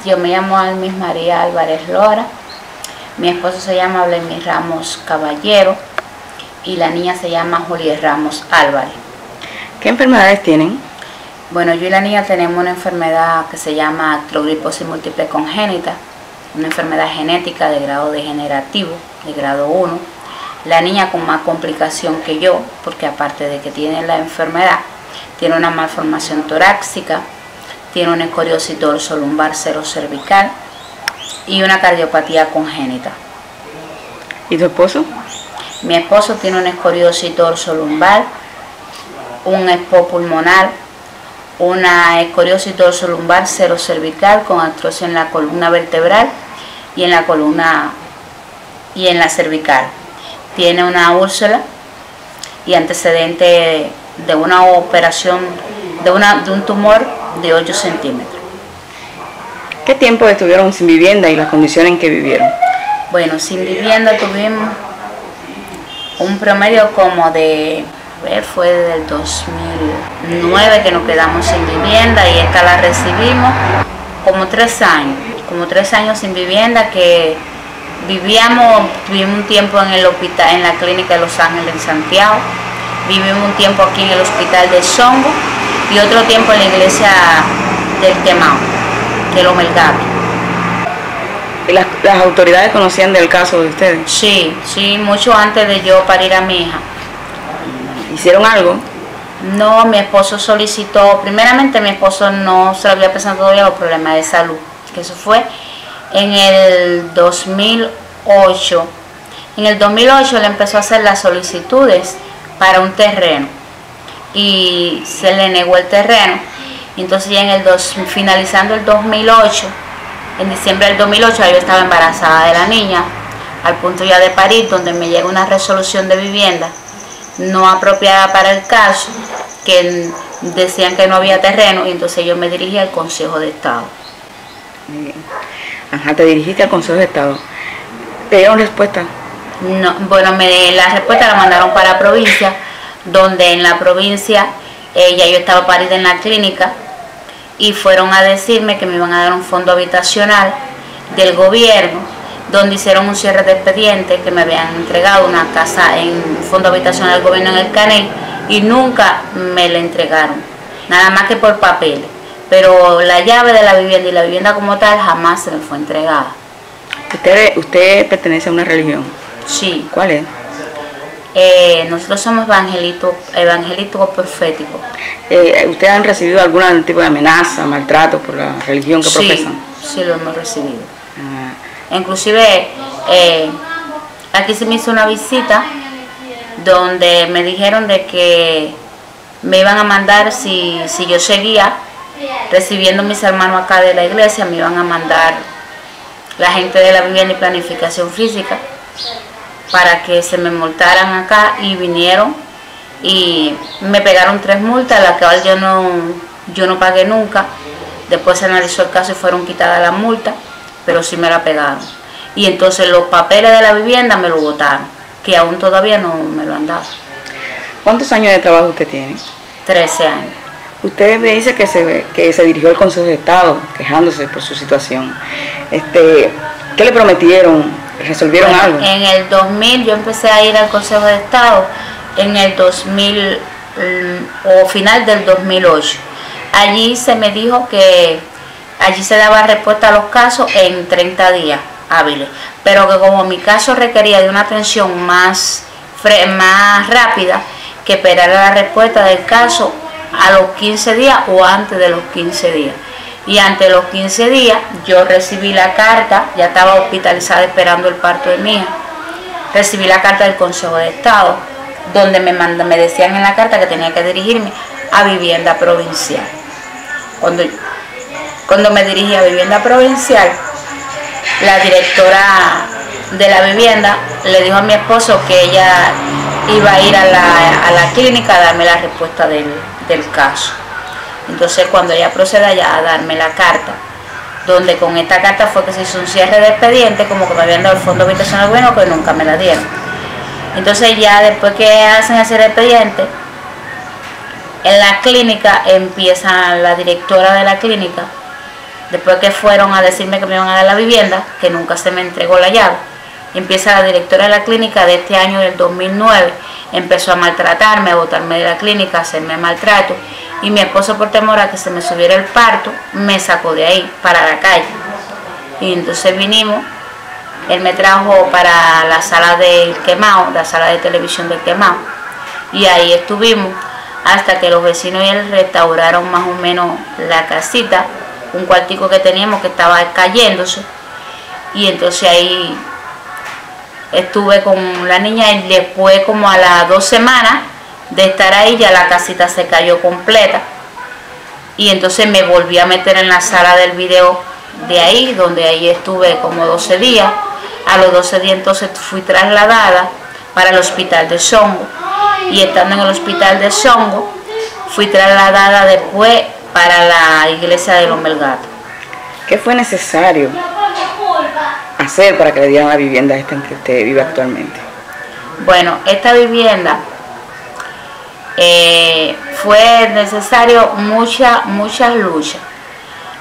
Yo me llamo Almis María Álvarez Lora, mi esposo se llama Vladimir Ramos Caballero y la niña se llama Juliet Ramos Álvarez. ¿Qué enfermedades tienen? Bueno, yo y la niña tenemos una enfermedad que se llama artrogriposis múltiple congénita, una enfermedad genética de grado degenerativo, de grado 1. La niña con más complicación que yo, porque aparte de que tiene la enfermedad, tiene una malformación torácica, tiene una escoriosis dorsolumbar serocervical y una cardiopatía congénita. ¿Y tu esposo? Mi esposo tiene una escoriosis dorsolumbar, un ESPO pulmonar, una escoriosis dorsolumbar serocervical con artrosis en la columna vertebral y en la columna y en la cervical. Tiene una úrsula y antecedente de una operación de un tumor de 8 centímetros. ¿Qué tiempo estuvieron sin vivienda y las condiciones en que vivieron? Bueno, sin vivienda tuvimos un promedio como de, fue desde el 2009 que nos quedamos sin vivienda y esta la recibimos como 3 años sin vivienda, que tuvimos un tiempo en el hospital, en la clínica de Los Ángeles en Santiago, vivimos un tiempo aquí en el hospital de Songo y otro tiempo en la iglesia del Temao, que es lo Melgavi. ¿Y las autoridades conocían del caso de ustedes? Sí, mucho antes de yo parir a mi hija. ¿Hicieron algo? No, mi esposo solicitó, primeramente mi esposo no se le había presentado todavía los problemas de salud, que eso fue en el 2008. En el 2008 él empezó a hacer las solicitudes para un terreno y se le negó el terreno. Entonces ya finalizando el 2008, en diciembre del 2008 yo estaba embarazada de la niña, al punto ya de parir, donde me llega una resolución de vivienda no apropiada para el caso, que decían que no había terreno, y entonces yo me dirigí al Consejo de Estado. Ajá, te dirigiste al Consejo de Estado. ¿Te dieron respuesta? No, bueno, la respuesta la mandaron para la provincia, donde en la provincia ya yo estaba parida en la clínica y fueron a decirme que me iban a dar un fondo habitacional del gobierno, donde hicieron un cierre de expediente, que me habían entregado una casa en fondo habitacional del gobierno en el Caney y nunca me la entregaron, nada más que por papeles, pero la llave de la vivienda y la vivienda como tal jamás se me fue entregada. ¿Usted pertenece a una religión? Sí. ¿Cuál es? Nosotros somos evangélicos proféticos. ¿Ustedes han recibido algún tipo de amenaza, maltrato por la religión que profesan? Sí, lo hemos recibido. Inclusive aquí se me hizo una visita donde me dijeron de que me iban a mandar, si yo seguía recibiendo mis hermanos acá de la iglesia, me iban a mandar la gente de la vivienda y planificación física para que se me multaran acá, y vinieron y me pegaron 3 multas, las cuales yo no pagué nunca. Después se analizó el caso y fueron quitadas las multas, pero sí me la pegaron. Y entonces los papeles de la vivienda me lo botaron, que aún todavía no me lo han dado. ¿Cuántos años de trabajo usted tiene? 13 años. Usted me dice que se dirigió al Consejo de Estado quejándose por su situación. ¿Qué le prometieron? ¿Resolvieron algo? En el 2000 yo empecé a ir al Consejo de Estado, en el 2000 o final del 2008. Allí se me dijo que allí se daba respuesta a los casos en 30 días hábiles, pero que como mi caso requería de una atención más rápida, que esperara la respuesta del caso a los 15 días o antes de los 15 días. Y antes de los 15 días yo recibí la carta, ya estaba hospitalizada esperando el parto de mi hija, recibí la carta del Consejo de Estado, donde me decían en la carta que tenía que dirigirme a vivienda provincial. Cuando me dirigí a vivienda provincial, la directora de la vivienda le dijo a mi esposo que ella iba a ir a la clínica a darme la respuesta del caso. Entonces cuando ella proceda ya a darme la carta, donde con esta carta fue que se hizo un cierre de expediente, como que me habían dado el fondo habitacional bueno, que nunca me la dieron. Entonces ya después que hacen ese expediente, en la clínica empieza la directora de la clínica Después que fueron a decirme que me iban a dar la vivienda, que nunca se me entregó la llave. Empieza la directora de la clínica de este año del 2009, empezó a maltratarme, a botarme de la clínica, a hacerme maltrato. Y mi esposo, por temor a que se me subiera el parto, me sacó de ahí para la calle. Y entonces vinimos, él me trajo para la sala del Quemao, la sala de televisión del Quemao. Y ahí estuvimos hasta que los vecinos y él restauraron más o menos la casita, un cuartico que teníamos que estaba cayéndose. Y entonces ahí estuve con la niña y después, como a las 2 semanas de estar ahí, ya la casita se cayó completa. Y entonces me volví a meter en la sala del video de ahí, donde ahí estuve como 12 días. A los 12 días entonces fui trasladada para el hospital de Songo. Y estando en el hospital de Songo, fui trasladada después para la iglesia de los Melgatos. ¿Qué fue necesario hacer para que le dieran la vivienda esta en que usted vive actualmente? Bueno, esta vivienda fue necesario muchas luchas.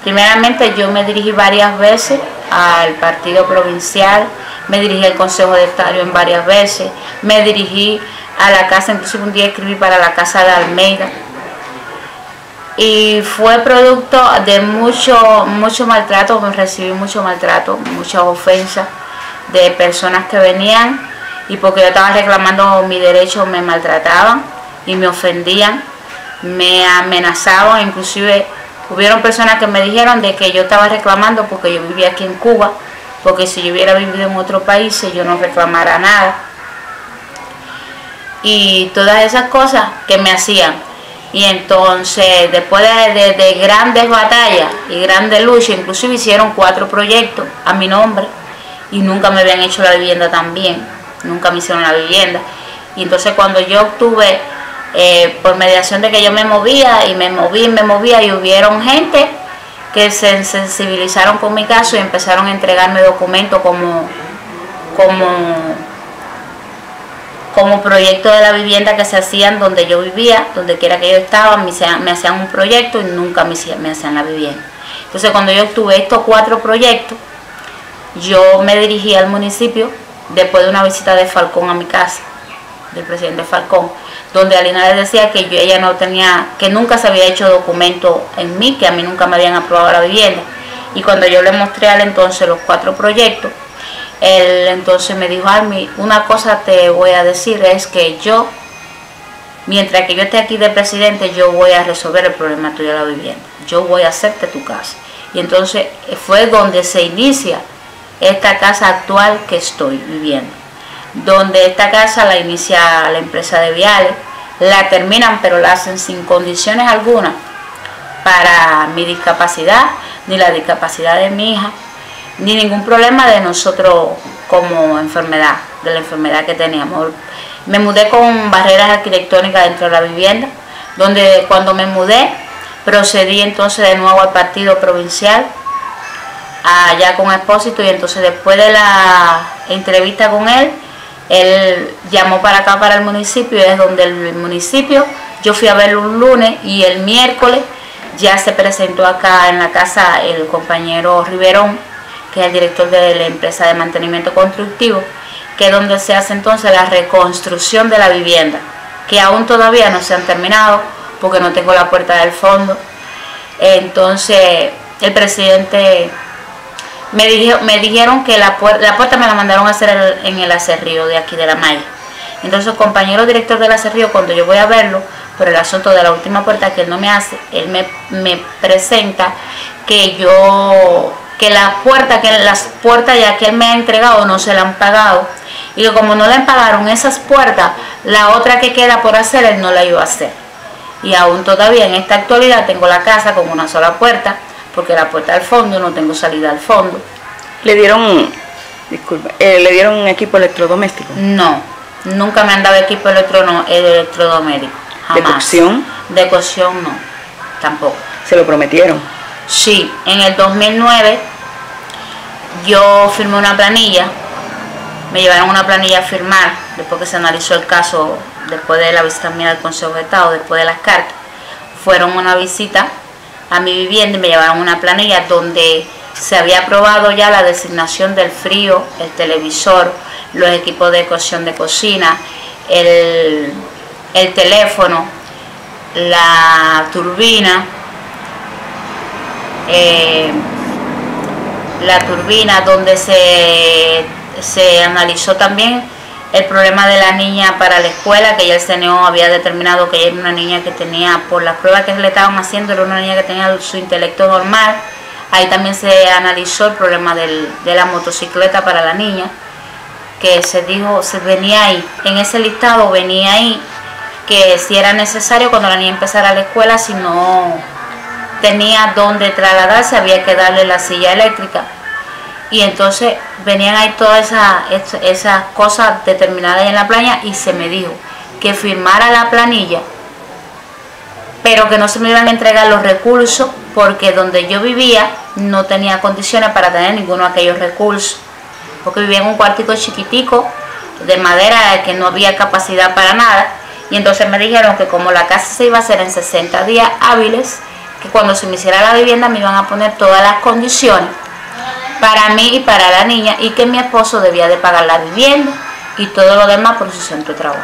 Primeramente, yo me dirigí varias veces al partido provincial, me dirigí al Consejo de Estado en varias veces, me dirigí a la casa, inclusive un día escribí para la casa de Almeida. Y fue producto de mucho maltrato, recibí mucho maltrato, muchas ofensas de personas que venían y porque yo estaba reclamando mi derecho me maltrataban y me ofendían, me amenazaban. Inclusive hubieron personas que me dijeron de que yo estaba reclamando porque yo vivía aquí en Cuba, porque si yo hubiera vivido en otro país yo no reclamara nada. Y todas esas cosas que me hacían. Y entonces, después de grandes batallas y grandes luchas, inclusive hicieron 4 proyectos a mi nombre y nunca me habían hecho la vivienda también, nunca me hicieron la vivienda. Y entonces cuando yo obtuve, por mediación de que yo me movía y me movía y hubieron gente que se sensibilizaron con mi caso y empezaron a entregarme documentos como proyecto de la vivienda que se hacían donde yo vivía, donde quiera que yo estaba, me hacían un proyecto y nunca me hacían la vivienda. Entonces cuando yo obtuve estos 4 proyectos, yo me dirigí al municipio después de una visita de Falcón a mi casa, del presidente Falcón, donde Alina le decía que ella no tenía, que nunca se había hecho documento en mí, que a mí nunca me habían aprobado la vivienda. Y cuando yo le mostré a él entonces los 4 proyectos, él entonces me dijo: Almi, una cosa te voy a decir, es que yo, mientras que yo esté aquí de presidente, yo voy a resolver el problema tuyo de la vivienda, yo voy a hacerte tu casa. Y entonces fue donde se inicia esta casa actual que estoy viviendo, donde esta casa la inicia la empresa de Viales, la terminan pero la hacen sin condiciones algunas para mi discapacidad, ni la discapacidad de mi hija, ni ningún problema de nosotros como enfermedad, de la enfermedad que teníamos. Me mudé con barreras arquitectónicas dentro de la vivienda, donde cuando me mudé procedí entonces de nuevo al partido provincial, allá con Expósito, y entonces después de la entrevista con él llamó para acá, para el municipio, y es donde el municipio, yo fui a verlo un lunes y el miércoles ya se presentó acá en la casa el compañero Riverón, que es el director de la empresa de mantenimiento constructivo, que es donde se hace entonces la reconstrucción de la vivienda, que aún todavía no se han terminado porque no tengo la puerta del fondo. Entonces el presidente me dijeron que la puerta me la mandaron a hacer en el acerrío de aquí de la Maya. Entonces el compañero director del acerrío, cuando yo voy a verlo por el asunto de la última puerta que él no me hace, él me presenta que las puertas ya que él me ha entregado no se la han pagado, y que como no le pagaron esas puertas, la otra que queda por hacer él no la iba a hacer. Y aún todavía en esta actualidad tengo la casa con una sola puerta, porque la puerta al fondo no tengo salida al fondo. ¿Le dieron, le dieron un equipo electrodoméstico? No, nunca me han dado equipo electrodoméstico, jamás. ¿De cocción? De cocción no, tampoco. ¿Se lo prometieron? Sí, en el 2009 yo firmé una planilla, me llevaron una planilla a firmar, después que se analizó el caso, después de la visita mía al Consejo de Estado, después de las cartas, fueron una visita a mi vivienda y me llevaron una planilla donde se había aprobado ya la designación del frío, el televisor, los equipos de cocción de cocina, el teléfono, la turbina, donde se analizó también el problema de la niña para la escuela, que ya el CNO había determinado que ella era una niña que tenía, por las pruebas que le estaban haciendo, era una niña que tenía su intelecto normal. Ahí también se analizó el problema de la motocicleta para la niña, que se dijo, venía ahí, en ese listado venía ahí, que si era necesario cuando la niña empezara la escuela, si no tenía dónde trasladarse, había que darle la silla eléctrica. Y entonces venían ahí todas esas cosas determinadas en la planilla y se me dijo que firmara la planilla, pero que no se me iban a entregar los recursos porque donde yo vivía no tenía condiciones para tener ninguno de aquellos recursos, porque vivía en un cuartico chiquitico de madera que no había capacidad para nada. Y entonces me dijeron que como la casa se iba a hacer en 60 días hábiles, que cuando se me hiciera la vivienda me iban a poner todas las condiciones para mí y para la niña, y que mi esposo debía de pagar la vivienda y todo lo demás por su centro de trabajo.